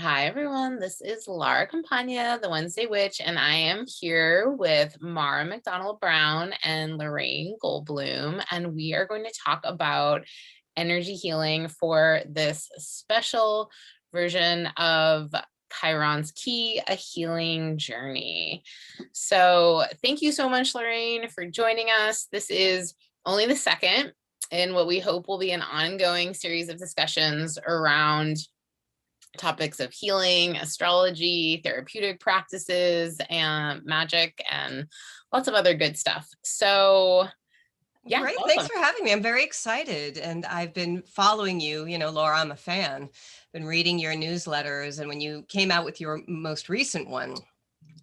Hi, everyone. This is Laura Campagna, the Wednesday Witch, and I am here with Maura McDonald-Brown and Lorraine Goldbloom, and we are going to talk about energy healing for this special version of Chiron's Key, a healing journey. So thank you so much, Lorraine, for joining us. This is only the second in what we hope will be an ongoing series of discussions around topics of healing, astrology, therapeutic practices, and magic, and lots of other good stuff. So yeah, Great. Thanks welcome. for having me. I'm very excited. And I've been following you. Laura, I'm a fan. Been reading your newsletters. And when you came out with your most recent one,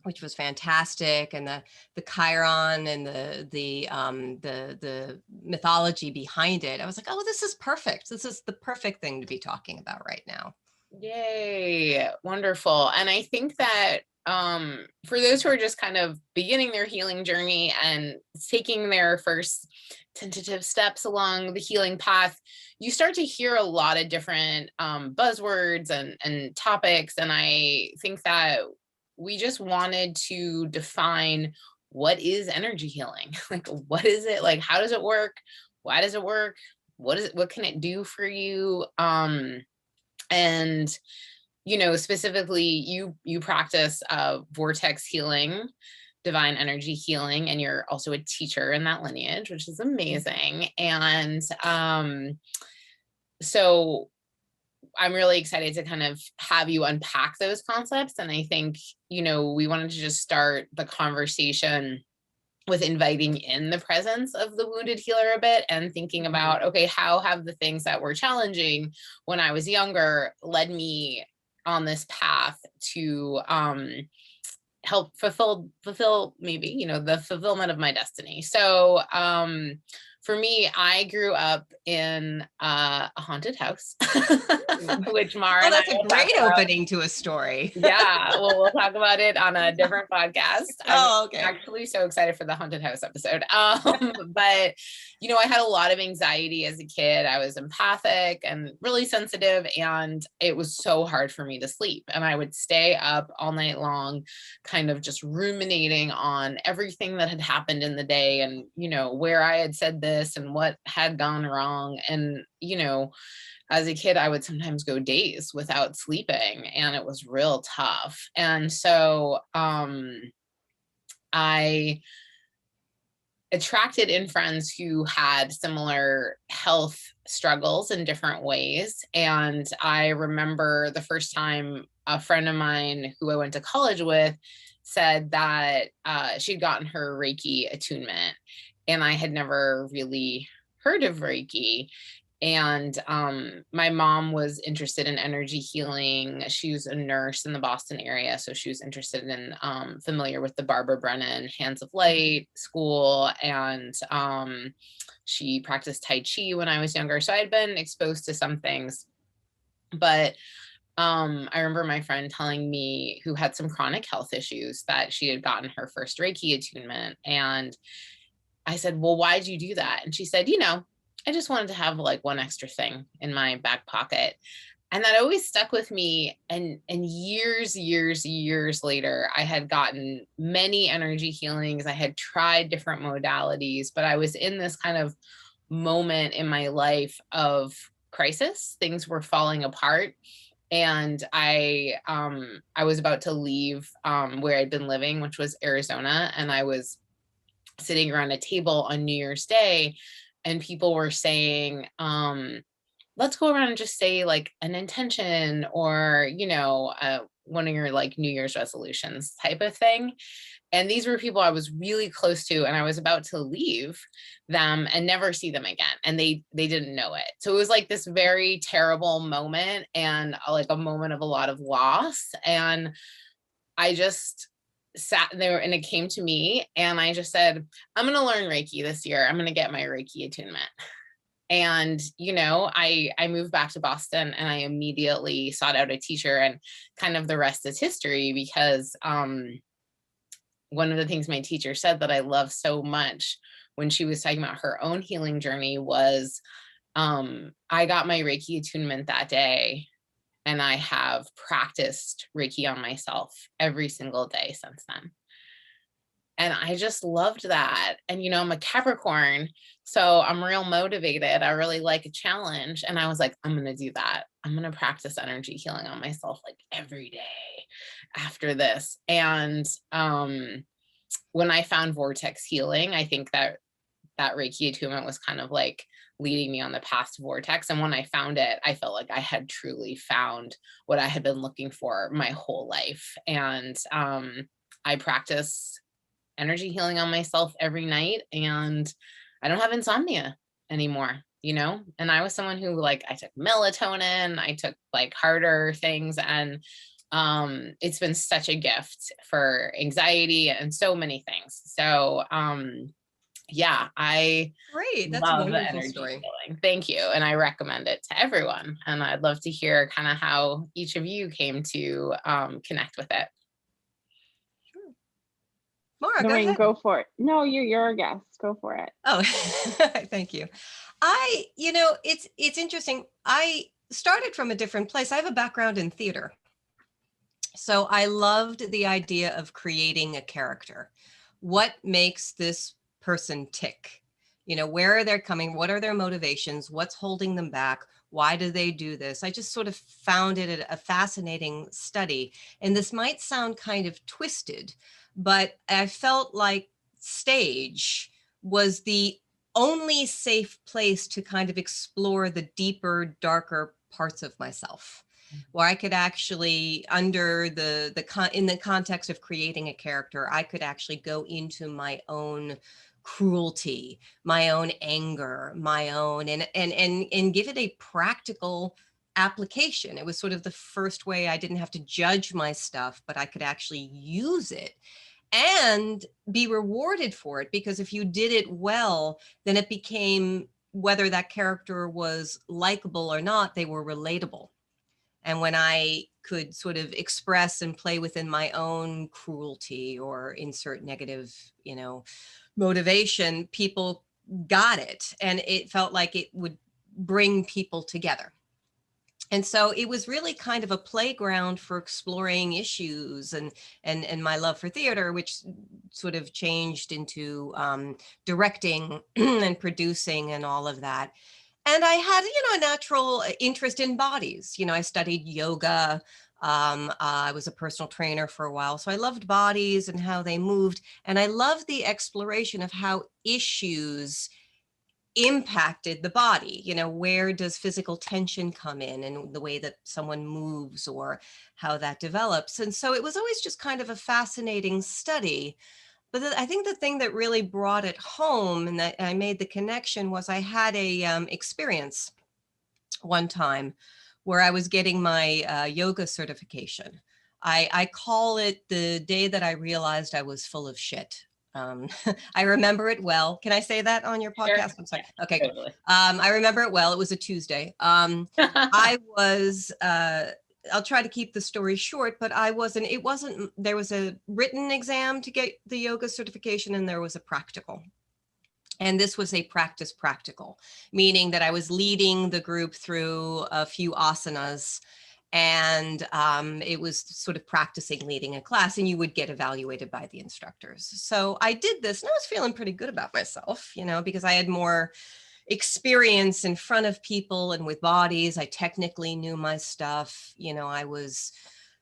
which was fantastic, and the Chiron and the mythology behind it, I was like, oh, this is perfect. This is the perfect thing to be talking about right now. Yay, wonderful. And I think that for those who are just kind of beginning their healing journey and taking their first tentative steps along the healing path, you start to hear a lot of different buzzwords and topics. And I think that we just wanted to define what is energy healing? Like, what is it? Like, how does it work? Why does it work? What can it do for you? And specifically you practice vortex healing, divine energy healing, and you're also a teacher in that lineage, which is amazing. And so I'm really excited to kind of have you unpack those concepts. And I think we wanted to just start the conversation with inviting in the presence of the wounded healer a bit and thinking about, okay, how have the things that were challenging when I was younger led me on this path to help fulfill maybe, the fulfillment of my destiny. So for me, I grew up in a haunted house, which Mara Oh, and I that's a will talk great about. opening to a story. Yeah, well, we'll talk about it on a different podcast. I'm Oh, okay. actually so excited for the haunted house episode. But I had a lot of anxiety as a kid. I was empathic and really sensitive, and it was so hard for me to sleep. And I would stay up all night long, kind of just ruminating on everything that had happened in the day, and where I had said this and what had gone wrong. And as a kid, I would sometimes go days without sleeping, and it was real tough. And so I attracted in friends who had similar health struggles in different ways. And I remember the first time a friend of mine who I went to college with said that she'd gotten her Reiki attunement, and I had never really heard of Reiki. And my mom was interested in energy healing. She was a nurse in the Boston area, so she was interested in familiar with the Barbara Brennan Hands of Light school, and she practiced Tai Chi when I was younger. So I had been exposed to some things, but I remember my friend telling me, who had some chronic health issues, that she had gotten her first Reiki attunement. And I said, well, why'd you do that? And she said, I just wanted to have like one extra thing in my back pocket. And that always stuck with me. And years later, I had gotten many energy healings. I had tried different modalities, but I was in this kind of moment in my life of crisis. Things were falling apart. And I was about to leave where I'd been living, which was Arizona. And I was sitting around a table on New Year's Day, and people were saying, let's go around and just say like an intention, or one of your like New Year's resolutions type of thing. And these were people I was really close to, and I was about to leave them and never see them again, and they didn't know it. So it was like this very terrible moment, and like a moment of a lot of loss. And I just sat there, and it came to me, and I just said, I'm going to learn Reiki this year. I'm going to get my Reiki attunement. And I moved back to Boston, and I immediately sought out a teacher, and kind of the rest is history, because one of the things my teacher said that I love so much when she was talking about her own healing journey was, I got my Reiki attunement that day, And I have practiced Reiki on myself every single day since then. And I just loved that. And, you know, I'm a Capricorn, so I'm real motivated. I really like a challenge. And I was like, I'm going to do that. I'm going to practice energy healing on myself like every day after this. And when I found Vortex Healing, I think that Reiki attunement was kind of like leading me on the path to Vortex. And when I found it, I felt like I had truly found what I had been looking for my whole life. And I practice energy healing on myself every night, and I don't have insomnia anymore, you know? And I was someone who, like, I took melatonin, I took like harder things, and it's been such a gift for anxiety and so many things. So yeah, I Great. That's a love wonderful energy story. healing. Thank you. And I recommend it to everyone. And I'd love to hear kind of how each of you came to connect with it. Sure. Maura, go Lorraine, ahead. go for it. No, you're a guest. Go for it. Oh, thank you. You know, it's interesting. I started from a different place. I have a background in theater. So I loved the idea of creating a character. What makes this person tick? You know, where are they coming? What are their motivations? What's holding them back? Why do they do this? I just sort of found it a fascinating study. And this might sound kind of twisted, but I felt like stage was the only safe place to kind of explore the deeper, darker parts of myself, where I could actually, under in the context of creating a character, I could actually go into my own cruelty, my own anger, my own, and give it a practical application. It was sort of the first way I didn't have to judge my stuff, but I could actually use it and be rewarded for it. Because if you did it well, then it became, whether that character was likable or not, they were relatable. And when I could sort of express and play within my own cruelty or insert negative, you know, motivation, people got it. And it felt like it would bring people together. And so it was really kind of a playground for exploring issues and my love for theater, which sort of changed into directing and producing and all of that. And I had, you know, a natural interest in bodies. You know, I studied yoga. I was a personal trainer for a while. So I loved bodies and how they moved. And I loved the exploration of how issues impacted the body. You know, where does physical tension come in and the way that someone moves or how that develops. And so it was always just kind of a fascinating study. But I think the thing that really brought it home and that I made the connection was I had a experience one time where I was getting my yoga certification. I call it the day that I realized I was full of shit. I remember it well. Can I say that on your podcast? Sure. I'm sorry. Okay. Totally. I remember it well. It was a Tuesday. I was I'll try to keep the story short, but there was a written exam to get the yoga certification and there was a practical. And this was a practice practical, meaning that I was leading the group through a few asanas, and it was sort of practicing leading a class, and you would get evaluated by the instructors. So I did this and I was feeling pretty good about myself, you know, because I had more experience in front of people and with bodies. I technically knew my stuff. You know, I was,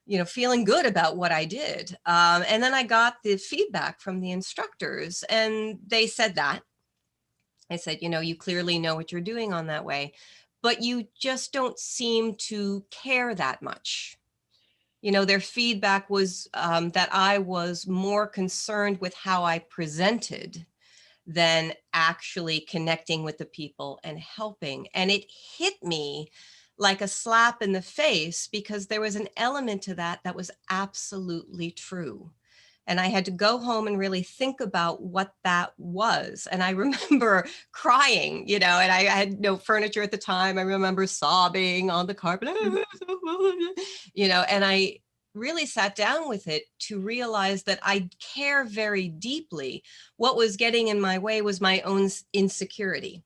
you know, feeling good about what I did. And then I got the feedback from the instructors and they said that. I said, you know, you clearly know what you're doing on that way, but you just don't seem to care that much. You know, their feedback was that I was more concerned with how I presented than actually connecting with the people and helping. And it hit me like a slap in the face because there was an element to that that was absolutely true. And I had to go home and really think about what that was. And I remember crying, you know, and I had no furniture at the time. I remember sobbing on the carpet, you know, and I really sat down with it to realize that I care very deeply. What was getting in my way was my own insecurity.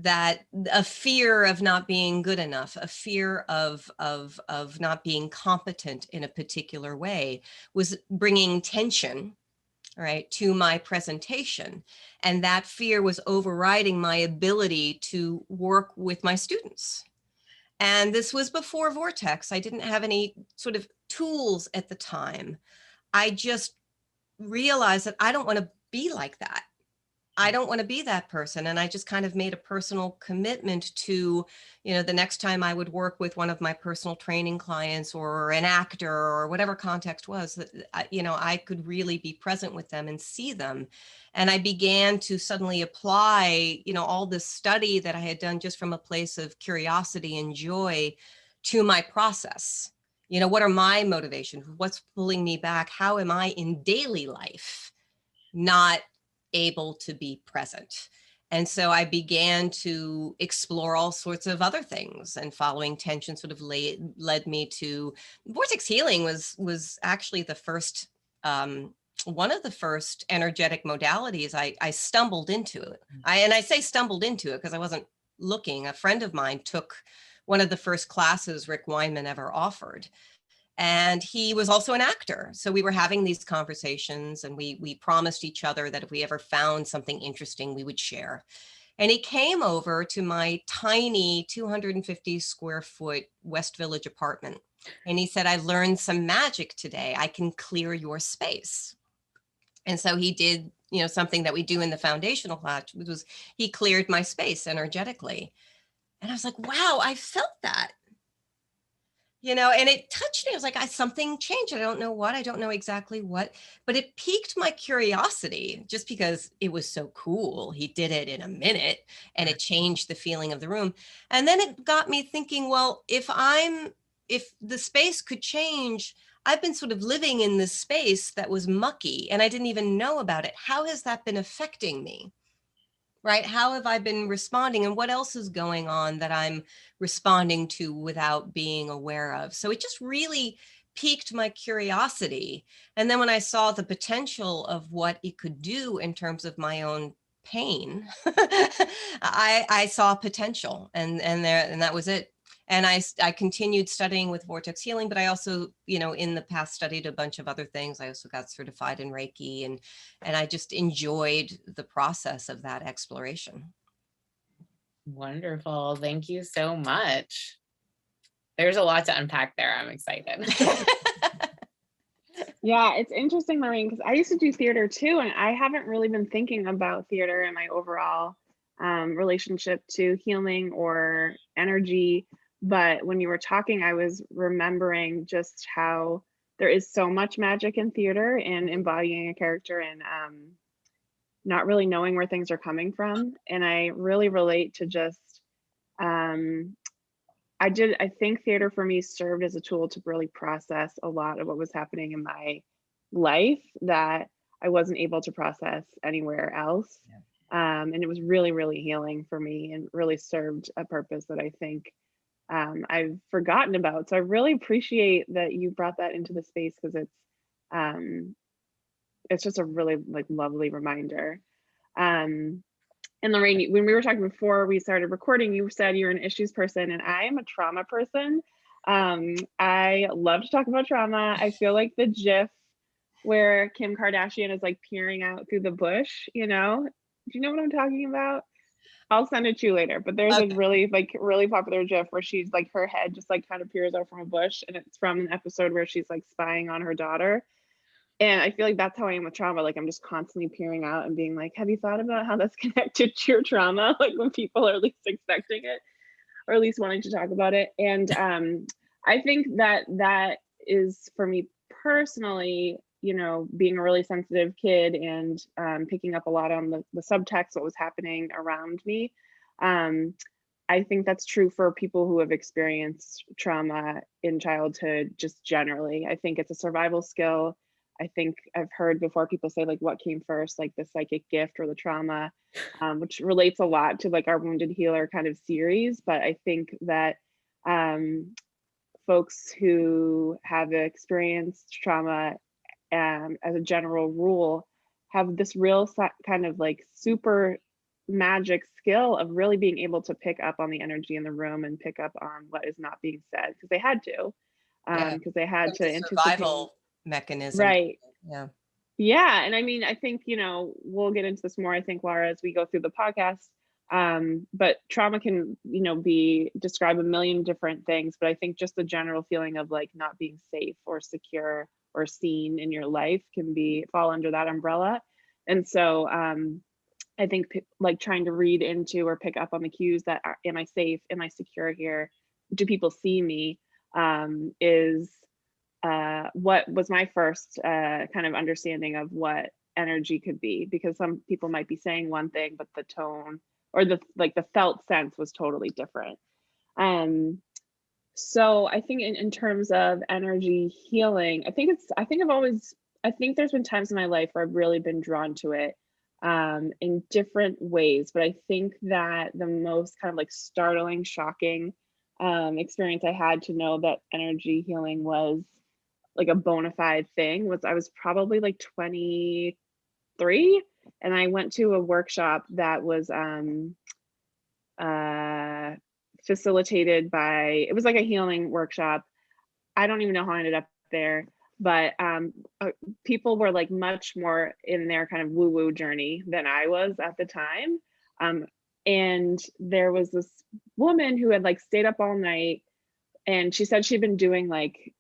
that a fear of not being good enough, a fear of not being competent in a particular way was bringing tension, right, to my presentation. And that fear was overriding my ability to work with my students. And this was before Vortex. I didn't have any sort of tools at the time. I just realized that I don't want to be like that. I don't want to be that person. And I just kind of made a personal commitment to, the next time I would work with one of my personal training clients or an actor or whatever context was, that, I could really be present with them and see them. And I began to suddenly apply, all this study that I had done just from a place of curiosity and joy to my process. What are my motivations? What's pulling me back? How am I in daily life not able to be present? And so I began to explore all sorts of other things, and following tension sort of led me to Vortex Healing was actually the first, one of the first energetic modalities I stumbled into it. I say stumbled into it because I wasn't looking. A friend of mine took one of the first classes Rick Weinman ever offered. And he was also an actor. So we were having these conversations, and we promised each other that if we ever found something interesting, we would share. And he came over to my tiny 250 square foot West Village apartment. And he said, I learned some magic today. I can clear your space. And so he did, something that we do in the foundational class, which was he cleared my space energetically. And I was like, wow, I felt that. And it touched me. I was like, something changed. I don't know what, I don't know exactly what, but it piqued my curiosity just because it was so cool. He did it in a minute and it changed the feeling of the room. And then it got me thinking, well, if the space could change, I've been sort of living in this space that was mucky and I didn't even know about it. How has that been affecting me? Right? How have I been responding, and what else is going on that I'm responding to without being aware of? So it just really piqued my curiosity. And then when I saw the potential of what it could do in terms of my own pain, I saw potential, and that was it. And I continued studying with Vortex Healing, but I also, in the past studied a bunch of other things. I also got certified in Reiki, and I just enjoyed the process of that exploration. Wonderful. Thank you so much. There's a lot to unpack there. I'm excited. Yeah, it's interesting, Lorraine, because I used to do theater too, and I haven't really been thinking about theater and my overall relationship to healing or energy. But when you were talking, I was remembering just how there is so much magic in theater and embodying a character and not really knowing where things are coming from. And I really relate to just, I think theater for me served as a tool to really process a lot of what was happening in my life that I wasn't able to process anywhere else. Yeah. And it was really, really healing for me and really served a purpose that I think I've forgotten about. So I really appreciate that you brought that into the space, because it's just a really lovely reminder. And Lorraine, when we were talking before we started recording, you said you're an issues person, and I am a trauma person. I love to talk about trauma. I feel like the GIF where Kim Kardashian is peering out through the bush, do you know what I'm talking about? I'll send it to you later, but there's a really popular GIF where she's her head just kind of peers out from a bush, and it's from an episode where she's spying on her daughter. And I feel like that's how I am with trauma. I'm just constantly peering out and being have you thought about how that's connected to your trauma? When people are least expecting it, or at least wanting to talk about it. And I think that is, for me personally, being a really sensitive kid and picking up a lot on the subtext, what was happening around me. I think that's true for people who have experienced trauma in childhood, just generally. I think it's a survival skill. I think I've heard before people say what came first, the psychic gift or the trauma, which relates a lot to our Wounded Healer kind of series. But I think that folks who have experienced trauma, as a general rule, have this real kind of super magic skill of really being able to pick up on the energy in the room and pick up on what is not being said, because they had to, Yeah. because they had to The anticipate. survival mechanism. Right. Yeah. Yeah. And I mean, I think, we'll get into this more, I think, Laura, as we go through the podcast. But trauma can, be described a million different things. But I think just the general feeling of like not being safe or secure or seen in your life can fall under that umbrella. And so I think like trying to read into or pick up on the cues that am I safe? Am I secure here? Do people see me? Is what was my first kind of understanding of what energy could be, because some people might be saying one thing, but the tone or the felt sense was totally different. So I think in terms of energy healing, I think there's been times in my life where I've really been drawn to it in different ways. But I think that the most kind of like startling, shocking experience I had to know that energy healing was like a bona fide thing was I was probably like 23, and I went to a workshop that was facilitated by, it was like a healing workshop. I don't even know how I ended up there, but people were like much more in their kind of woo-woo journey than I was at the time. And there was this woman who had like stayed up all night, and she said she'd been doing like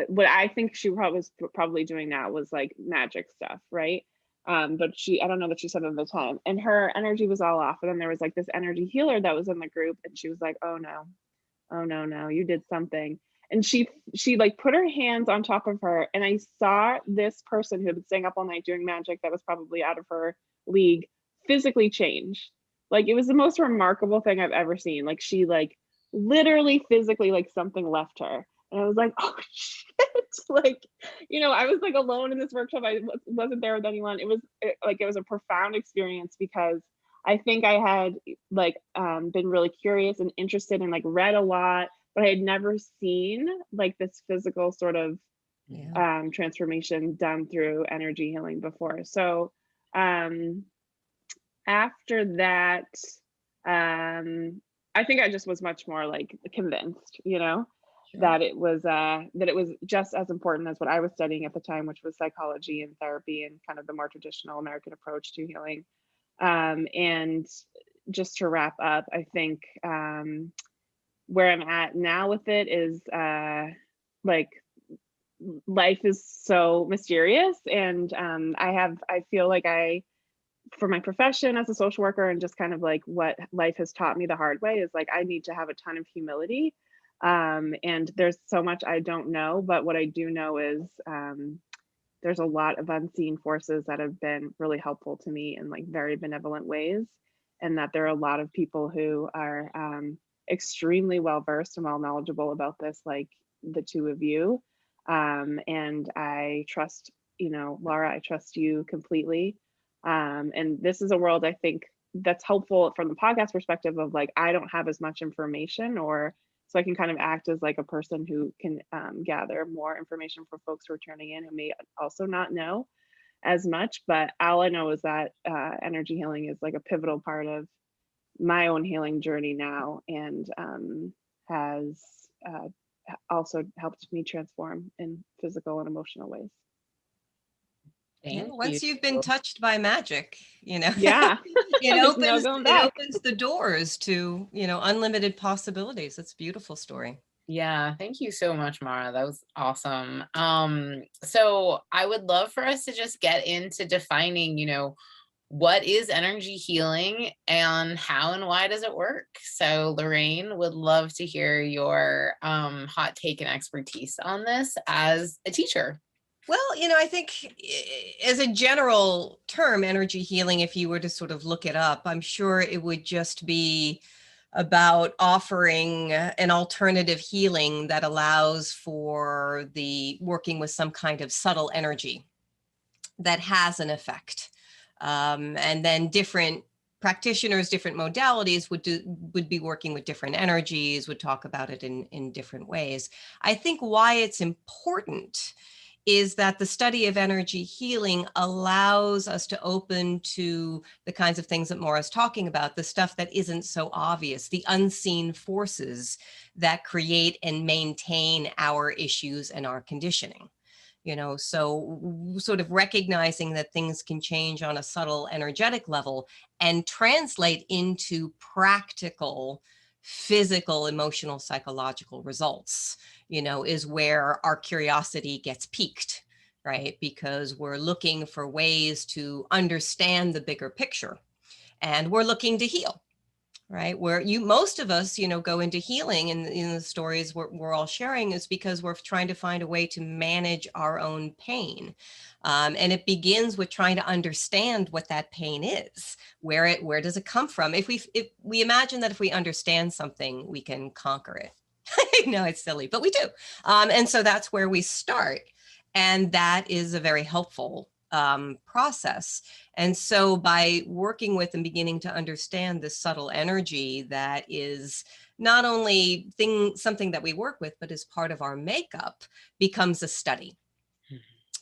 what I think she was probably doing now was like magic stuff, right? But I don't know that she said at the time, and her energy was all off. And then there was like this energy healer that was in the group, and she was like, oh no, you did something. And she like put her hands on top of her, and I saw this person who had been staying up all night doing magic that was probably out of her league physically change. Like it was the most remarkable thing I've ever seen. Like she like literally physically like something left her. And I was like, oh shit. Like, I was like alone in this workshop. I wasn't there with anyone. It was a profound experience, because I think I had like been really curious and interested and like read a lot, but I had never seen like this physical sort of transformation done through energy healing before. So after that, I think I just was much more like convinced, that it was just as important as what I was studying at the time, which was psychology and therapy and kind of the more traditional American approach to healing. And just to wrap up, I think where I'm at now with it is like life is so mysterious, and I feel like for my profession as a social worker, and just kind of like what life has taught me the hard way, is like I need to have a ton of humility. And there's so much I don't know, but what I do know is there's a lot of unseen forces that have been really helpful to me in like very benevolent ways, and that there are a lot of people who are extremely well versed and well knowledgeable about this, like the two of you. And I trust, Laura, I trust you completely. And this is a world I think that's helpful from the podcast perspective of like I don't have as much information, or so I can kind of act as like a person who can gather more information for folks who are tuning in who may also not know as much. But all I know is that energy healing is like a pivotal part of my own healing journey now, and has also helped me transform in physical and emotional ways. Once you've been touched by magic, yeah, it opens the doors to, unlimited possibilities. It's a beautiful story. Yeah, thank you so much, Maura. That was awesome. So I would love for us to just get into defining, what is energy healing and how and why does it work? So Lorraine, would love to hear your hot take and expertise on this as a teacher. Well, I think as a general term, energy healing, if you were to sort of look it up, I'm sure it would just be about offering an alternative healing that allows for the working with some kind of subtle energy that has an effect. And then different practitioners, different modalities would be working with different energies, would talk about it in different ways. I think why it's important is that the study of energy healing allows us to open to the kinds of things that Maura's talking about, the stuff that isn't so obvious, the unseen forces that create and maintain our issues and our conditioning. So sort of recognizing that things can change on a subtle energetic level and translate into practical, physical, emotional, psychological results, is where our curiosity gets piqued, right? Because we're looking for ways to understand the bigger picture, and we're looking to heal. Right, where most of us, go into healing, and in the stories we're all sharing is because we're trying to find a way to manage our own pain, and it begins with trying to understand what that pain is, where does it come from. If we imagine that if we understand something, we can conquer it. I know it's silly, but we do, and so that's where we start, and that is a very helpful process. And so by working with and beginning to understand this subtle energy that is not only something that we work with, but is part of our makeup, becomes a study.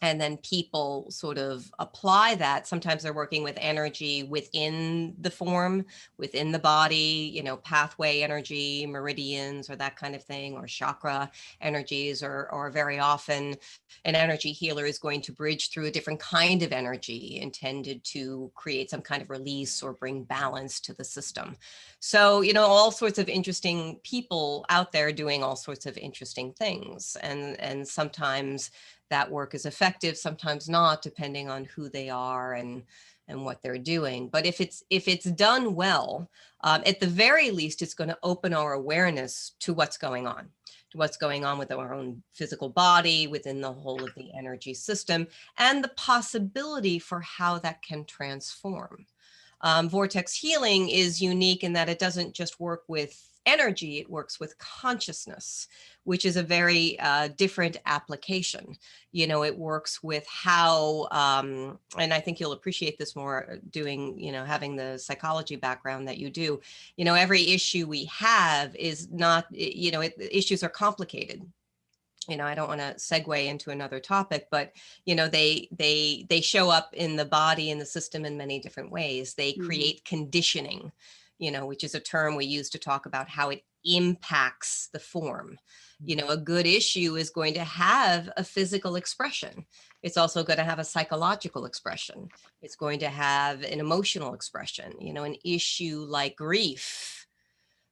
And then people sort of apply that. Sometimes they're working with energy within the form, within the body, pathway energy, meridians, or that kind of thing, or chakra energies, or very often an energy healer is going to bridge through a different kind of energy intended to create some kind of release or bring balance to the system. So, all sorts of interesting people out there doing all sorts of interesting things. And sometimes that work is effective, sometimes not, depending on who they are and what they're doing. But if it's done well, at the very least, it's going to open our awareness to what's going on with our own physical body, within the whole of the energy system, and the possibility for how that can transform. Vortex healing is unique in that it doesn't just work with energy, it works with consciousness, which is a very different application. It works with how, and I think you'll appreciate this more doing, having the psychology background that you do. Every issue we have is not, issues are complicated. I don't want to segue into another topic, but, they show up in the body and the system in many different ways. They create conditioning, which is a term we use to talk about how it impacts the form. A good issue is going to have a physical expression. It's also going to have a psychological expression. It's going to have an emotional expression. An issue like grief,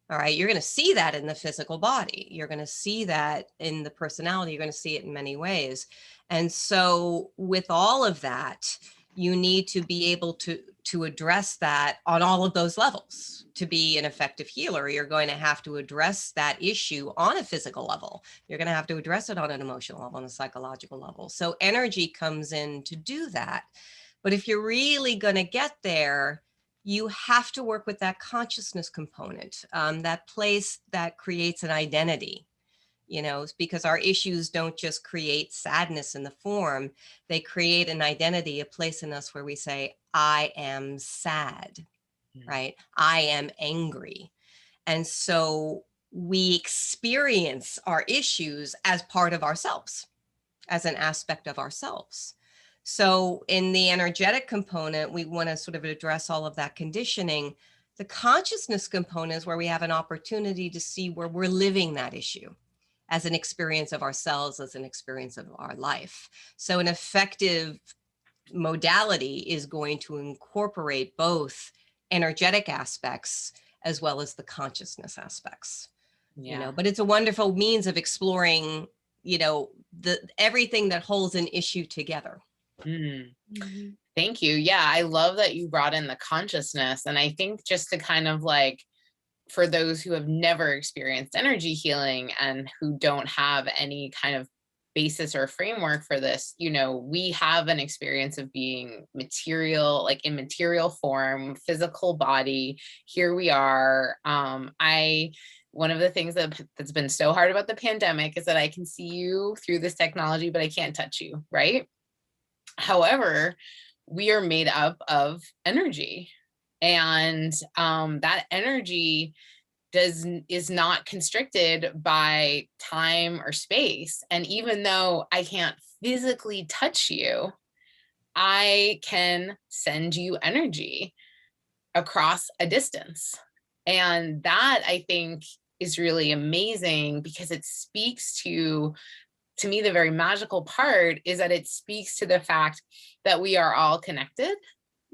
all right, you're going to see that in the physical body. You're going to see that in the personality. You're going to see it in many ways. And so with all of that, you need to be able to address that on all of those levels. To be an effective healer, you're going to have to address that issue on a physical level. You're going to have to address it on an emotional level, on a psychological level. So energy comes in to do that. But if you're really going to get there, you have to work with that consciousness component, that place that creates an identity, because our issues don't just create sadness in the form, they create an identity, a place in us where we say, I am sad, right? I am angry. And so we experience our issues as part of ourselves, as an aspect of ourselves. So in the energetic component, we want to sort of address all of that conditioning. The consciousness component is where we have an opportunity to see where we're living that issue as an experience of ourselves, as an experience of our life. So an effective modality is going to incorporate both energetic aspects as well as the consciousness aspects. But it's a wonderful means of exploring, everything that holds an issue together. Thank you. Yeah, I love that you brought in the consciousness. And I think just to kind of for those who have never experienced energy healing and who don't have any kind of basis or framework for this, we have an experience of being material, in material form, physical body. Here we are. One of the things that's been so hard about the pandemic is that I can see you through this technology, but I can't touch you, right? However, we are made up of energy, and that energy is not constricted by time or space. And even though I can't physically touch you, I can send you energy across a distance. And that, I think, is really amazing, because it speaks to me, the very magical part is that it speaks to the fact that we are all connected.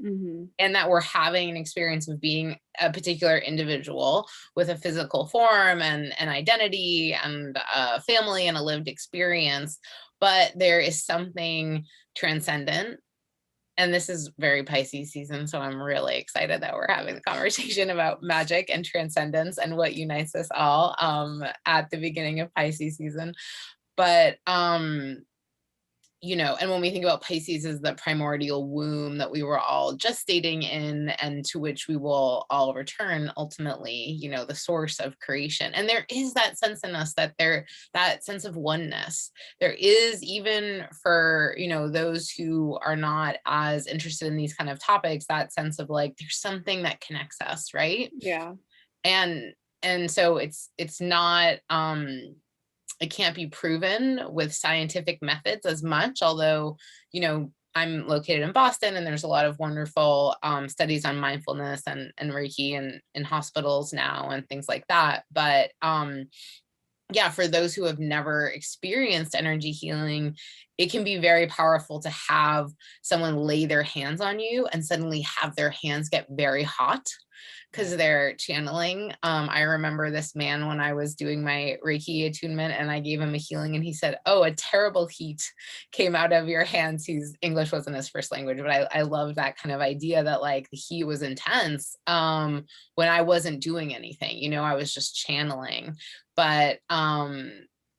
Mm-hmm. And that we're having an experience of being a particular individual with a physical form and an identity and a family and a lived experience. But there is something transcendent. And this is very Pisces season, so I'm really excited that we're having the conversation about magic and transcendence and what unites us all at the beginning of Pisces season. But you know, and when we think about Pisces as the primordial womb that we were all gestating in, and to which we will all return ultimately, you know, the source of creation. And there is that sense in us that that sense of oneness. There is, even for, you know, those who are not as interested in these kind of topics, that sense of like, there's something that connects us, right? Yeah. And so it's not, it can't be proven with scientific methods as much, although, you know, I'm located in Boston and there's a lot of wonderful studies on mindfulness and Reiki and in hospitals now and things like that. But yeah, for those who have never experienced energy healing, it can be very powerful to have someone lay their hands on you and suddenly have their hands get very hot because they're channeling. I remember this man when I was doing my Reiki attunement and I gave him a healing and he said, "Oh, a terrible heat came out of your hands." English wasn't his first language, but I love that kind of idea that like the heat was intense when I wasn't doing anything, you know, I was just channeling. But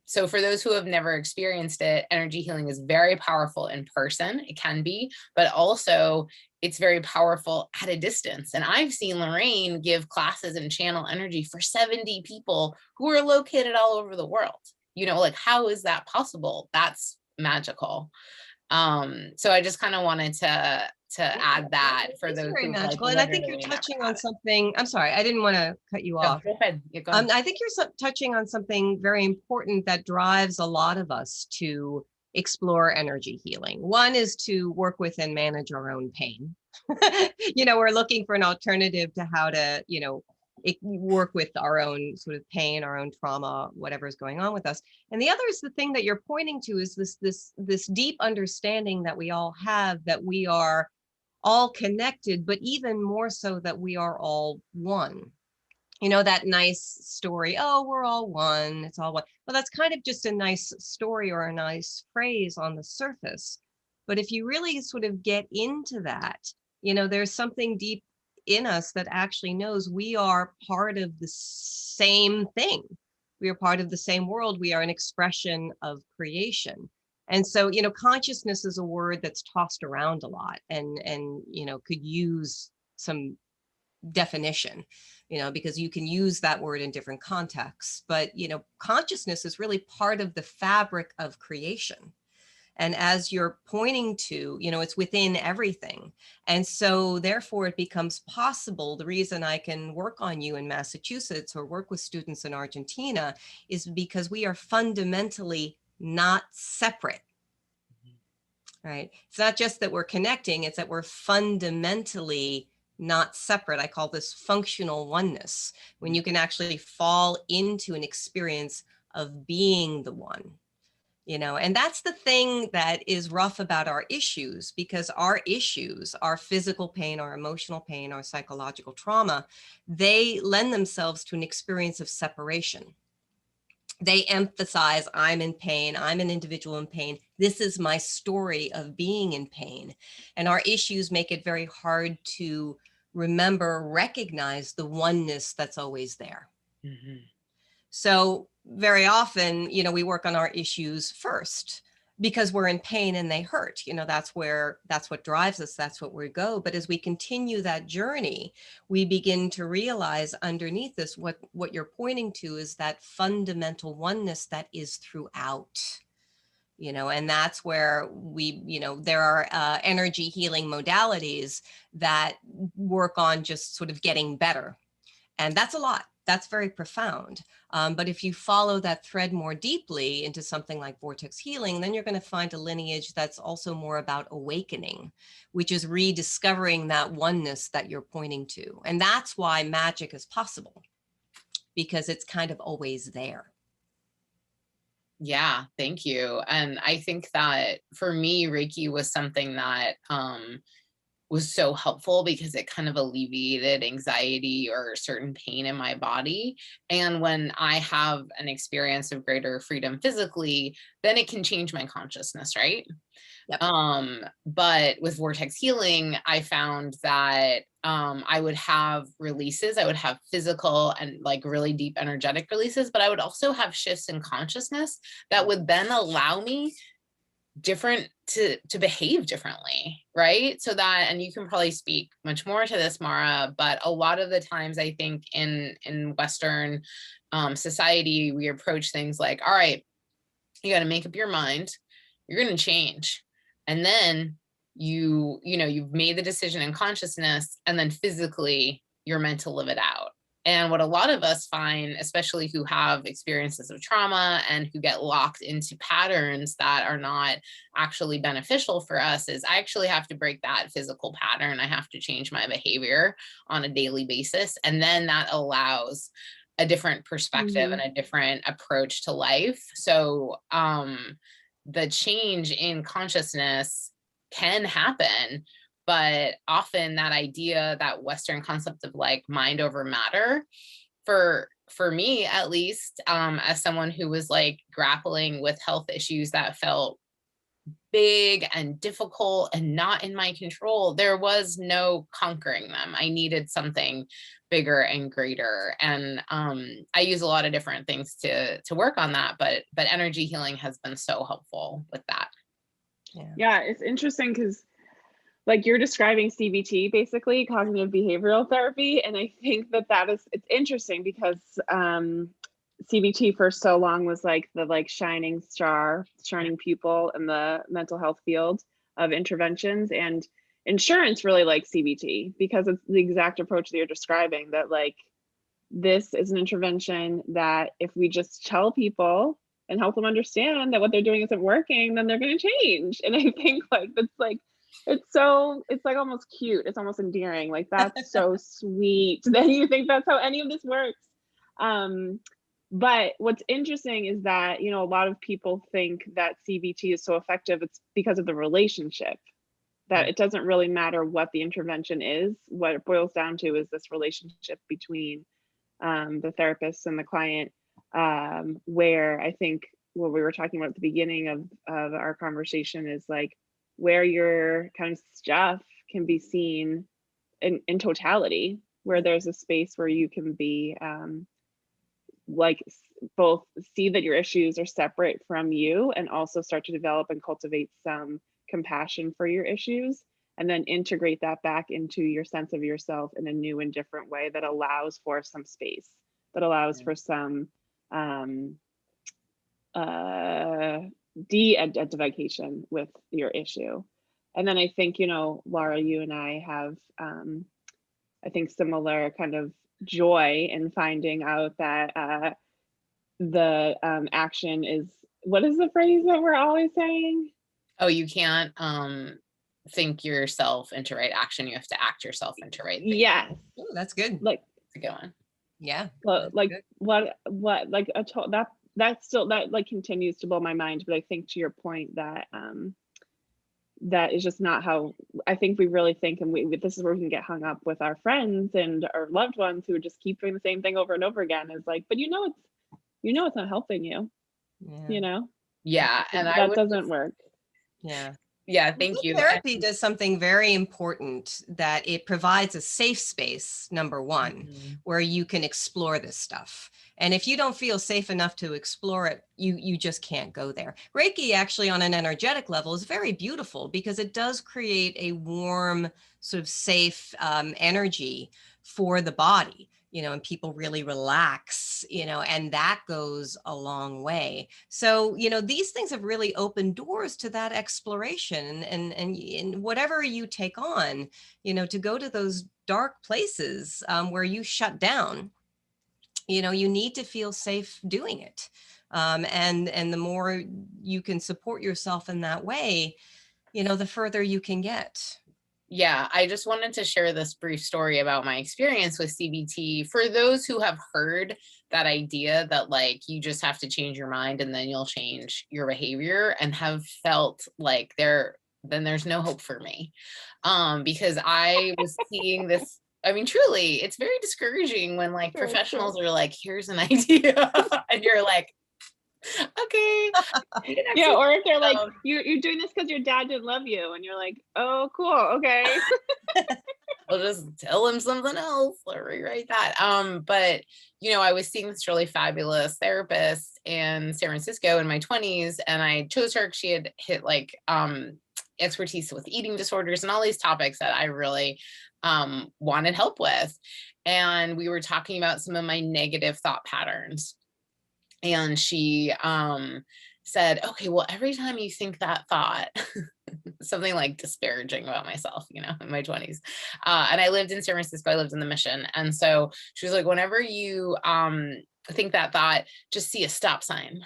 so for those who have never experienced it, energy healing is very powerful in person. It can be, but also it's very powerful at a distance. And I've seen Lorraine give classes and channel energy for 70 people who are located all over the world. You know, like, how is that possible? That's magical. So I just kind of wanted to add that for those very who magical. like And I think you're touching on something. I'm sorry, I didn't want to cut you off. Go ahead. Yeah, go ahead. I think you're touching on something very important that drives a lot of us to explore energy healing. One is to work with and manage our own pain. You know, we're looking for an alternative to how to, you know, work with our own sort of pain, our own trauma, whatever is going on with us. And the other is the thing that you're pointing to is this deep understanding that we all have, that we are all connected, but even more so that we are all one. You know, that nice story, oh, we're all one, it's all one. Well, that's kind of just a nice story or a nice phrase on the surface. But if you really sort of get into that, you know, there's something deep in us that actually knows we are part of the same thing. We are part of the same world. We are an expression of creation. And so, you know, consciousness is a word that's tossed around a lot and, you know, could use some definition, you know, because you can use that word in different contexts. But, you know, consciousness is really part of the fabric of creation. And as you're pointing to, you know, it's within everything. And so therefore it becomes possible. The reason I can work on you in Massachusetts or work with students in Argentina is because we are fundamentally not separate. Right? It's not just that we're connecting, it's that we're fundamentally not separate. I call this functional oneness, when you can actually fall into an experience of being the one. You know, and that's the thing that is rough about our issues, because our issues, our physical pain, our emotional pain, our psychological trauma, they lend themselves to an experience of separation. They emphasize, I'm in pain, I'm an individual in pain. This is my story of being in pain. And our issues make it very hard to remember, recognize the oneness that's always there. Mm-hmm. So very often, you know, we work on our issues first because we're in pain and they hurt. You know, that's what drives us. That's what we go. But as we continue that journey, we begin to realize underneath this, what you're pointing to is that fundamental oneness that is throughout. You know, and that's where we, you know, there are energy healing modalities that work on just sort of getting better. And that's a lot. that's very profound. But if you follow that thread more deeply into something like vortex healing, then you're going to find a lineage that's also more about awakening, which is rediscovering that oneness that you're pointing to. And that's why magic is possible, because it's kind of always there. Yeah, thank you. And I think that for me, Reiki was something that was so helpful because it kind of alleviated anxiety or certain pain in my body. And when I have an experience of greater freedom physically, then it can change my consciousness, right? Yep. But with vortex healing, I found that I would have releases. I would have physical and like really deep energetic releases, but I would also have shifts in consciousness that would then allow me to behave differently, right? So that, and you can probably speak much more to this, Maura, but a lot of the times I think in Western society, we approach things like, all right, you got to make up your mind, you're going to change, and then you've made the decision in consciousness, and then physically you're meant to live it out. And what a lot of us find, especially who have experiences of trauma and who get locked into patterns that are not actually beneficial for us, is I actually have to break that physical pattern. I have to change my behavior on a daily basis. And then that allows a different perspective and a different approach to life. So the change in consciousness can happen, but often that idea, that Western concept of like mind over matter, for me at least, as someone who was like grappling with health issues that felt big and difficult and not in my control, there was no conquering them. I needed something bigger and greater. And I use a lot of different things to work on that, but energy healing has been so helpful with that. Yeah, it's interesting because like you're describing CBT, basically cognitive behavioral therapy. And I think it's interesting because CBT for so long was like the shining star, shining pupil in the mental health field of interventions, and insurance really likes CBT because it's the exact approach that you're describing, that like this is an intervention that if we just tell people and help them understand that what they're doing isn't working, then they're going to change. And I think like that's like, it's like almost cute, it's almost endearing, like that's so sweet that you think that's how any of this works. But what's interesting is that, a lot of people think that CBT is so effective, it's because of the relationship, that it doesn't really matter what the intervention is. What it boils down to is this relationship between the therapist and the client, where I think what we were talking about at the beginning of our conversation is like where your kind of stuff can be seen in totality, where there's a space where you can be like both see that your issues are separate from you and also start to develop and cultivate some compassion for your issues, and then integrate that back into your sense of yourself in a new and different way that allows for some space, that allows for some de-identification with your issue. And then I think, Laura, you and I have, I think, similar kind of joy in finding out that the action is, what is the phrase that we're always saying? Oh, you can't think yourself into right action. You have to act yourself into right thing. Yes. Ooh, that's good. Like, it's a good one. Yeah. Well, like good. what like that still that like continues to blow my mind. But I think to your point that that is just not how I think we really think, and this is where we can get hung up with our friends and our loved ones who just keep doing the same thing over and over again. Is like, but it's not helping you. Yeah, and that doesn't work. Yeah, thank you. Therapy does something very important, that it provides a safe space, number one, where you can explore this stuff. And if you don't feel safe enough to explore it, you just can't go there. Reiki actually on an energetic level is very beautiful because it does create a warm, sort of safe energy for the body. And people really relax, and that goes a long way. So, these things have really opened doors to that exploration and whatever you take on, to go to those dark places where you shut down. you know, you need to feel safe doing it. And the more you can support yourself in that way, you know, the further you can get. Yeah, I just wanted to share this brief story about my experience with CBT. For those who have heard that idea that like you just have to change your mind and then you'll change your behavior, and have felt like then there's no hope for me. Because I was seeing this. I mean, truly, it's very discouraging when like professionals are like, here's an idea, and you're like, okay. Yeah, or if they're like, you're doing this because your dad didn't love you, and you're like, oh, cool, okay. I'll just tell him something else or rewrite that. But you know, I was seeing this really fabulous therapist in San Francisco in my 20s, and I chose her because she had hit like expertise with eating disorders and all these topics that I really wanted help with. And we were talking about some of my negative thought patterns. And she said, okay, well, every time you think that thought, something like disparaging about myself, you know, in my 20s. And I lived in San Francisco, I lived in the Mission. And so she was like, whenever you think that thought, just see a stop sign.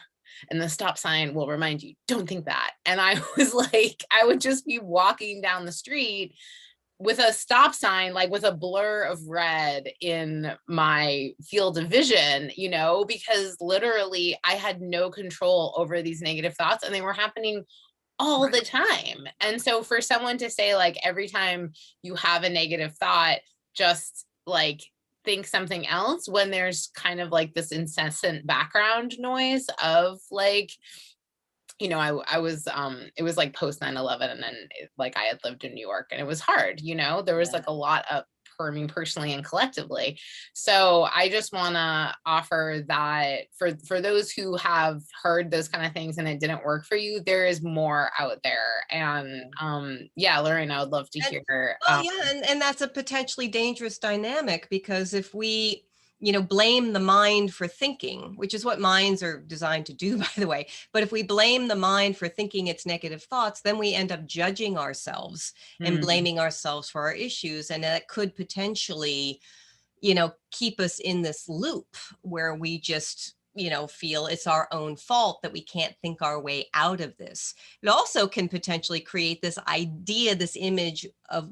And the stop sign will remind you, don't think that. And I was like, I would just be walking down the street with a stop sign, like with a blur of red in my field of vision, you know, because literally I had no control over these negative thoughts, and they were happening all the time. And so for someone to say like, every time you have a negative thought, just like think something else, when there's kind of like this incessant background noise of like, you know, I was, it was like post 9/11, and then like I had lived in New York, and it was hard, you know, there was like a lot of for me personally and collectively. So I just want to offer that for those who have heard those kind of things and it didn't work for you, there is more out there. And yeah, Lorraine, I would love to hear. Well, yeah, and that's a potentially dangerous dynamic, because if we, you know, blame the mind for thinking, which is what minds are designed to do, by the way. But if we blame the mind for thinking its negative thoughts, then we end up judging ourselves and blaming ourselves for our issues. And that could potentially, you know, keep us in this loop where we just, you know, feel it's our own fault that we can't think our way out of this. It also can potentially create this idea, this image of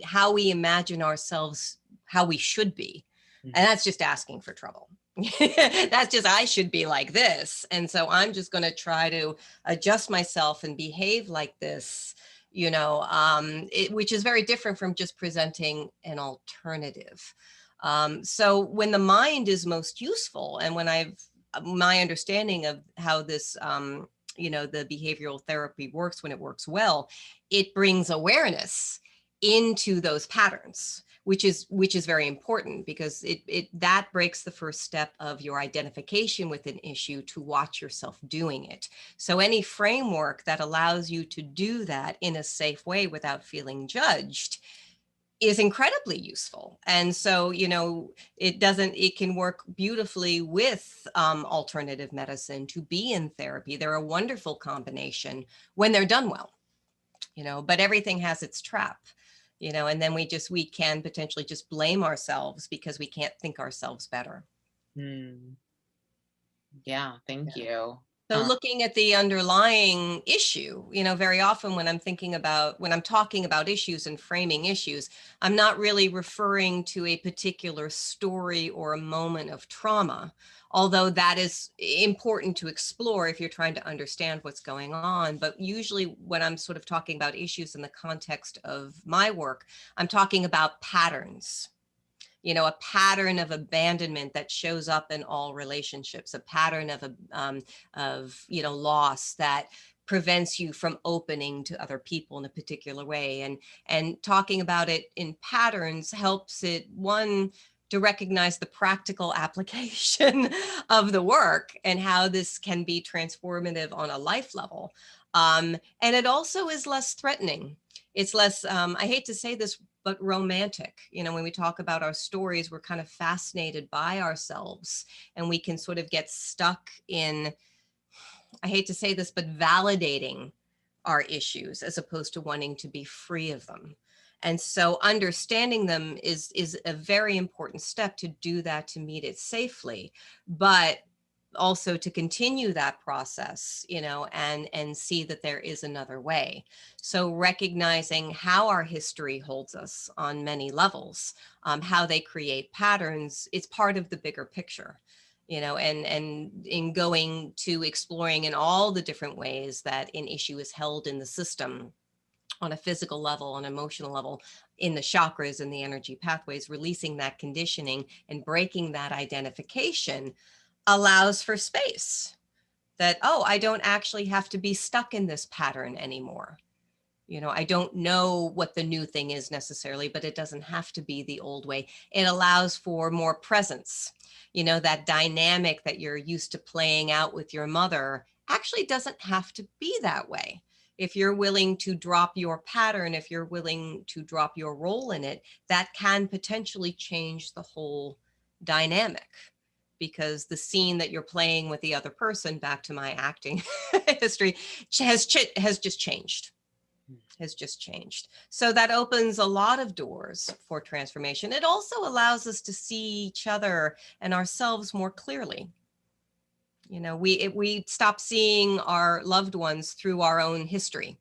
how we imagine ourselves, how we should be. And that's just asking for trouble. That's just, I should be like this. And so I'm just going to try to adjust myself and behave like this, you know, which is very different from just presenting an alternative. So when the mind is most useful, and when my understanding of how this, you know, the behavioral therapy works, when it works well, it brings awareness into those patterns, which is very important, because that breaks the first step of your identification with an issue to watch yourself doing it. So any framework that allows you to do that in a safe way without feeling judged is incredibly useful. And so, you know, it can work beautifully with alternative medicine to be in therapy. They're a wonderful combination when they're done well, you know, but everything has its trap. You know, and then we can potentially just blame ourselves because we can't think ourselves better. Yeah, thank you. So looking at the underlying issue, you know, very often when I'm talking about issues and framing issues, I'm not really referring to a particular story or a moment of trauma, although that is important to explore if you're trying to understand what's going on. But usually when I'm sort of talking about issues in the context of my work, I'm talking about patterns. You know, a pattern of abandonment that shows up in all relationships, a pattern of you know, loss that prevents you from opening to other people in a particular way. And talking about it in patterns helps it, one, to recognize the practical application of the work and how this can be transformative on a life level. And it also is less threatening. It's less, I hate to say this, but romantic. You know, when we talk about our stories, we're kind of fascinated by ourselves, and we can sort of get stuck in, I hate to say this, but validating our issues as opposed to wanting to be free of them. And so understanding them is a very important step to do that, to meet it safely, but also to continue that process, and see that there is another way. So recognizing how our history holds us on many levels, how they create patterns, it's part of the bigger picture, and in going to exploring in all the different ways that an issue is held in the system, on a physical level, on an emotional level, in the chakras and the energy pathways, releasing that conditioning and breaking that identification allows for space that, oh, I don't actually have to be stuck in this pattern anymore. I don't know what the new thing is necessarily, but it doesn't have to be the old way. It allows for more presence. That dynamic that you're used to playing out with your mother actually doesn't have to be that way. If you're willing to drop your pattern, if you're willing to drop your role in it, that can potentially change the whole dynamic. Because the scene that you're playing with the other person, back to my acting history, has just changed. So that opens a lot of doors for transformation. It also allows us to see each other and ourselves more clearly. We stop seeing our loved ones through our own history,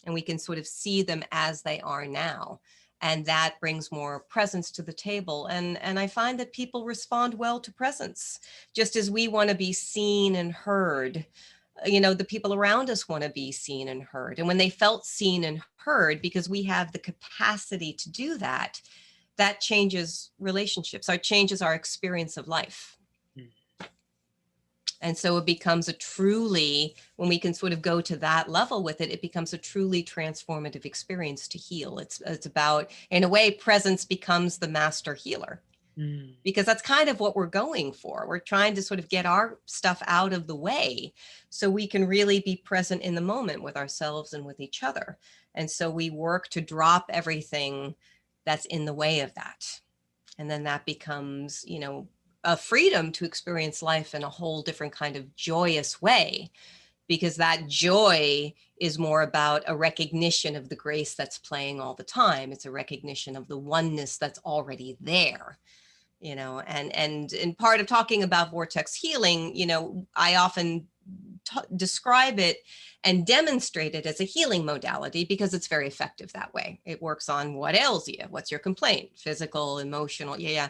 and we can sort of see them as they are now. And that brings more presence to the table. And I find that people respond well to presence, just as we want to be seen and heard. The people around us want to be seen and heard. And when they felt seen and heard, because we have the capacity to do that, that changes relationships, or changes our experience of life. And so it becomes a truly, when we can sort of go to that level with it, it becomes a truly transformative experience to heal. It's about, in a way, presence becomes the master healer. Because that's kind of what we're going for. We're trying to sort of get our stuff out of the way so we can really be present in the moment with ourselves and with each other. And so we work to drop everything that's in the way of that. And then that becomes, a freedom to experience life in a whole different kind of joyous way, because that joy is more about a recognition of the grace that's playing all the time. It's a recognition of the oneness that's already there. And in part of talking about vortex healing, I often describe it and demonstrate it as a healing modality because it's very effective that way. It works on what ails you, what's your complaint, physical, emotional, yeah.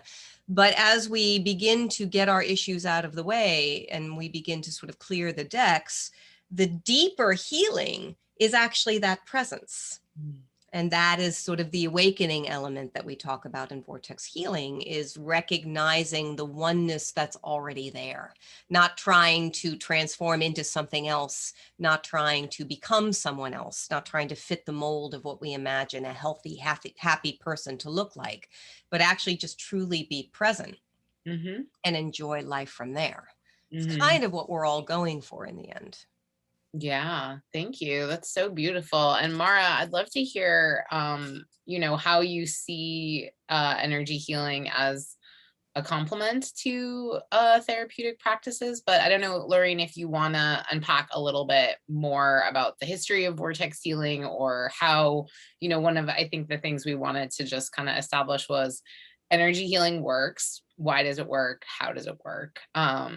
But as we begin to get our issues out of the way and we begin to sort of clear the decks, the deeper healing is actually that presence. And that is sort of the awakening element that we talk about in vortex healing, is recognizing the oneness that's already there, not trying to transform into something else, not trying to become someone else, not trying to fit the mold of what we imagine a healthy, happy person to look like, but actually just truly be present and enjoy life from there. It's kind of what we're all going for in the end. Yeah, thank you. That's so beautiful. And Maura, I'd love to hear, how you see energy healing as a complement to therapeutic practices. But I don't know, Lorraine, if you want to unpack a little bit more about the history of vortex healing, or how, one of, I think the things we wanted to just kind of establish was energy healing works. Why does it work? How does it work?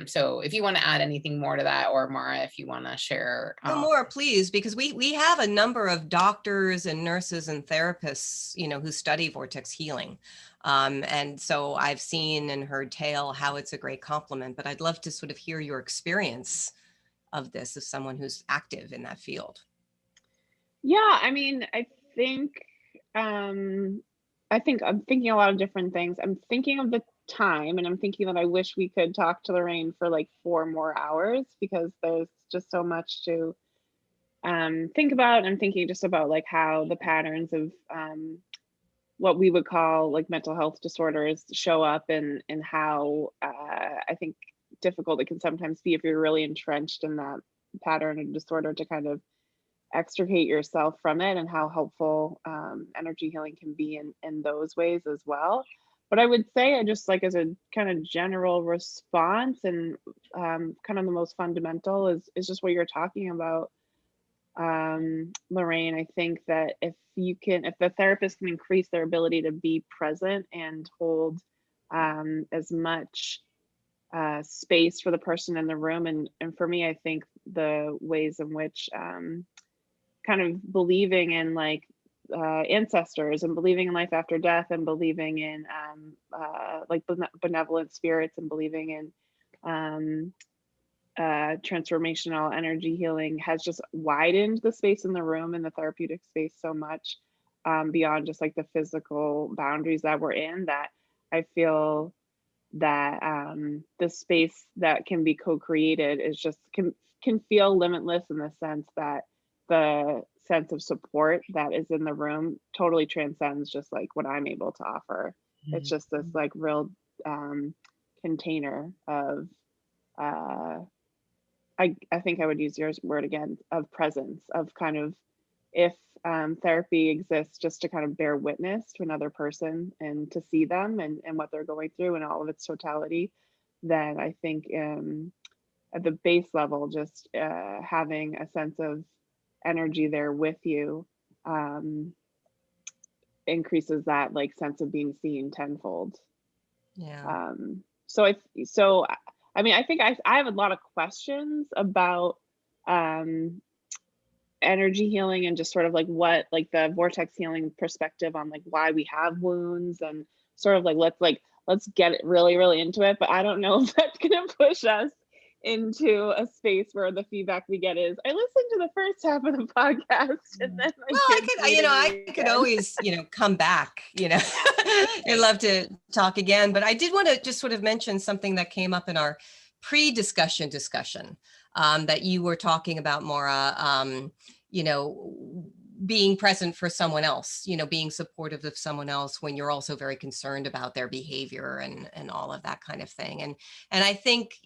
So if you want to add anything more to that, or Maura, if you want to share. No, Maura, please, because we have a number of doctors and nurses and therapists, who study vortex healing. And so I've seen and heard tell how it's a great complement, but I'd love to sort of hear your experience of this as someone who's active in that field. Yeah, I mean, I think I'm thinking a lot of different things. I'm thinking of the time, and I'm thinking that I wish we could talk to Lorraine for like 4 more hours, because there's just so much to think about. I'm thinking just about like how the patterns of what we would call like mental health disorders show up, and how I think difficult it can sometimes be if you're really entrenched in that pattern and disorder to kind of extricate yourself from it, and how helpful energy healing can be in those ways as well. But I would say, I just like, as a kind of general response, and kind of the most fundamental is just what you're talking about. Lorraine, I think that if the therapist can increase their ability to be present and hold as much space for the person in the room, and for me, I think the ways in which kind of believing in like ancestors and believing in life after death and believing in like benevolent spirits and believing in transformational energy healing has just widened the space in the room and the therapeutic space so much beyond just like the physical boundaries that we're in, that I feel that the space that can be co-created is just can feel limitless, in the sense that the sense of support that is in the room totally transcends just like what I'm able to offer. It's just this like real container of I think I would use your word again, of presence, of kind of, if therapy exists just to kind of bear witness to another person and to see them and what they're going through in all of its totality, then I think at the base level, just having a sense of energy there with you increases that like sense of being seen tenfold. Yeah. So I mean, I think I have a lot of questions about energy healing and just sort of like what like the vortex healing perspective on like why we have wounds, and sort of like let's get it really into it. But I don't know if that's gonna push us into a space where the feedback we get is, I listened to the first half of the podcast and then Well, I could always, come back, I'd love to talk again, but I did want to just sort of mention something that came up in our pre-discussion that you were talking about, Maura, being present for someone else, being supportive of someone else when you're also very concerned about their behavior and all of that kind of thing. And I think,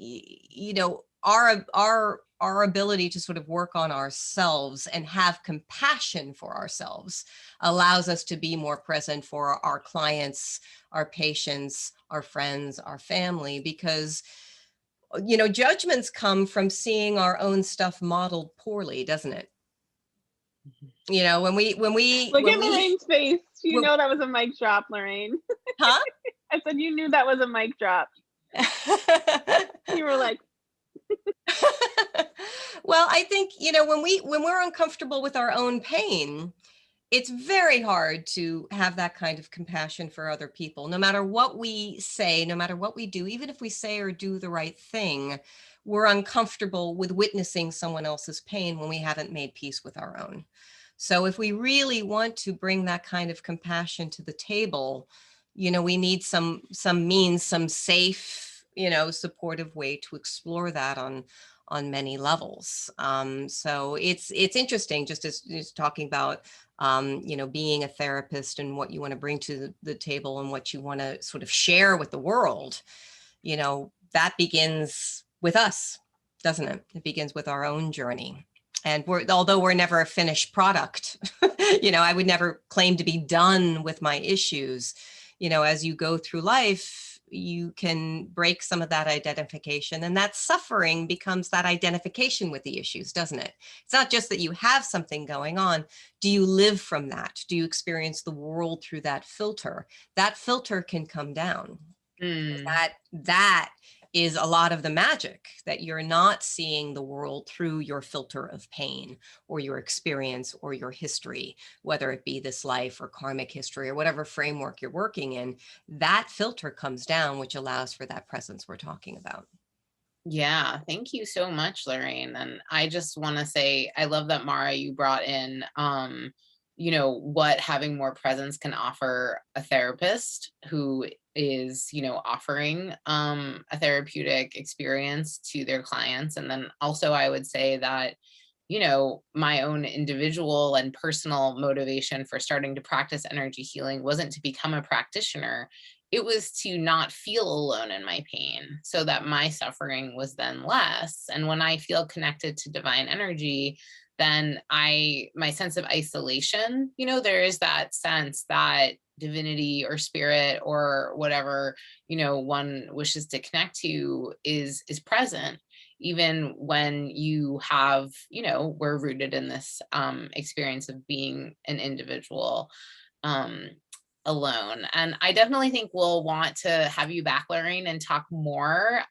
our ability to sort of work on ourselves and have compassion for ourselves allows us to be more present for our clients, our patients, our friends, our family, because judgments come from seeing our own stuff modeled poorly, doesn't it? When we look at Lorraine's face, you know that was a mic drop, Lorraine. Huh? I said you knew that was a mic drop. You were like well, I think when we're uncomfortable with our own pain, it's very hard to have that kind of compassion for other people. No matter what we say, no matter what we do, even if we say or do the right thing, we're uncomfortable with witnessing someone else's pain when we haven't made peace with our own. So if we really want to bring that kind of compassion to the table, we need some means, some safe, supportive way to explore that on many levels. So it's interesting, just as talking about, being a therapist and what you want to bring to the table and what you want to sort of share with the world, that begins with us, doesn't it? It begins with our own journey. And although we're never a finished product, I would never claim to be done with my issues. As you go through life, you can break some of that identification, and that suffering becomes that identification with the issues, doesn't it? It's not just that you have something going on. Do you live from that? Do you experience the world through that filter? That filter can come down. That is a lot of the magic, that you're not seeing the world through your filter of pain or your experience or your history, whether it be this life or karmic history or whatever framework you're working in. That filter comes down, which allows for that presence we're talking about. Yeah, thank you so much, Lorraine. And I just want to say, I love that, Maura, you brought in, what having more presence can offer a therapist who is, offering a therapeutic experience to their clients. And then also I would say that, my own individual and personal motivation for starting to practice energy healing wasn't to become a practitioner. It was to not feel alone in my pain, so that my suffering was then less. And when I feel connected to divine energy, then my sense of isolation, there is that sense that divinity or spirit or whatever, one wishes to connect to is present. even when you have, you know, we're rooted in this experience of being an individual alone. And I definitely think we'll want to have you back, Lorraine, and talk more.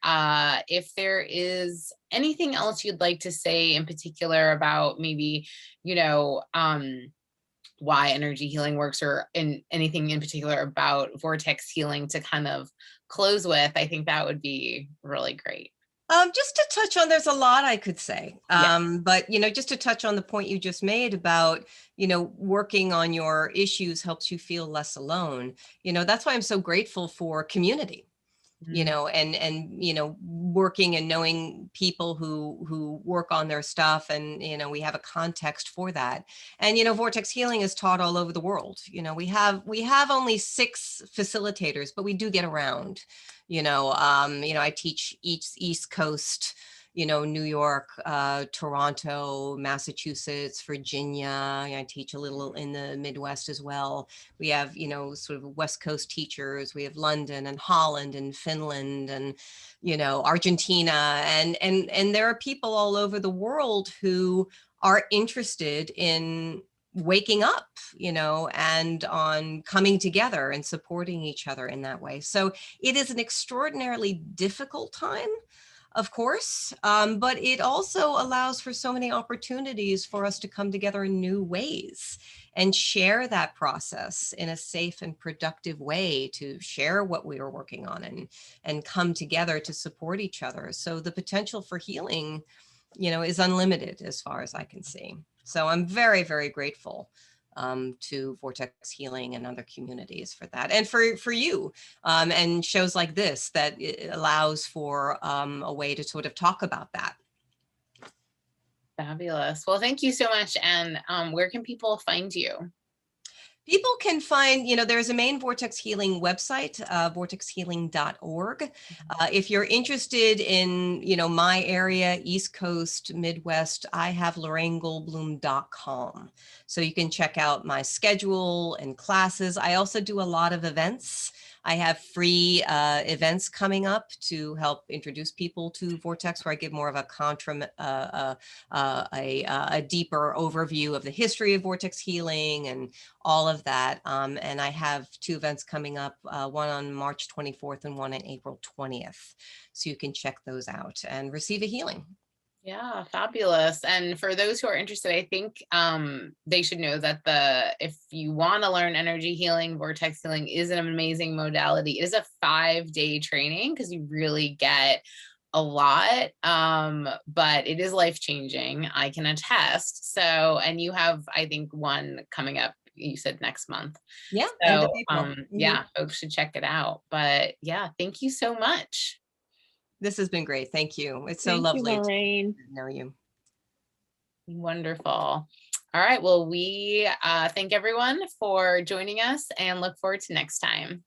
If there is anything else you'd like to say in particular about maybe, you know, why energy healing works, or in anything in particular about vortex healing to kind of close with, I think that would be really great. Just to touch on, there's a lot I could say, but, you know, just to touch on the point you just made about, you know, working on your issues helps you feel less alone. You know, that's why I'm so grateful for community, you know, and, you know, working and knowing people who work on their stuff, and, you know, we have a context for that. And, you know, vortex healing is taught all over the world. You know, we have only 6 facilitators, but we do get around. You know, I teach East Coast, you know, New York, Toronto, Massachusetts, Virginia. I teach a little in the Midwest as well. We have, you know, sort of West Coast teachers. We have London and Holland and Finland and, you know, Argentina. And there are people all over the world who are interested in waking up, you know, and on coming together and supporting each other in that way. So it is an extraordinarily difficult time, of course, but it also allows for so many opportunities for us to come together in new ways and share that process in a safe and productive way, to share what we are working on and come together to support each other. So the potential for healing, you know, is unlimited as far as I can see. So I'm very, very grateful to Vortex Healing and other communities for that, and for you and shows like this that it allows for a way to sort of talk about that. Fabulous. Well, thank you so much. And where can people find you? People can find, you know, there's a main Vortex Healing website, vortexhealing.org. If you're interested in, you know, my area, East Coast, Midwest, I have LorraineGoldbloom.com. So you can check out my schedule and classes. I also do a lot of events. I have free events coming up to help introduce people to Vortex, where I give more of a deeper overview of the history of Vortex Healing and all of that. And I have 2 events coming up, one on March 24th and one on April 20th. So you can check those out and receive a healing. Yeah, fabulous. And for those who are interested, I think they should know that if you want to learn energy healing, vortex healing is an amazing modality. It is a 5-day training because you really get a lot, but it is life-changing, I can attest. So, and you have, I think, one coming up, you said next month. Yeah. So yeah, folks should check it out. But yeah, thank you so much. This has been great. Thank you. It's so Thank lovely you, Lorraine. to know you. Wonderful. All right. Well, we thank everyone for joining us and look forward to next time.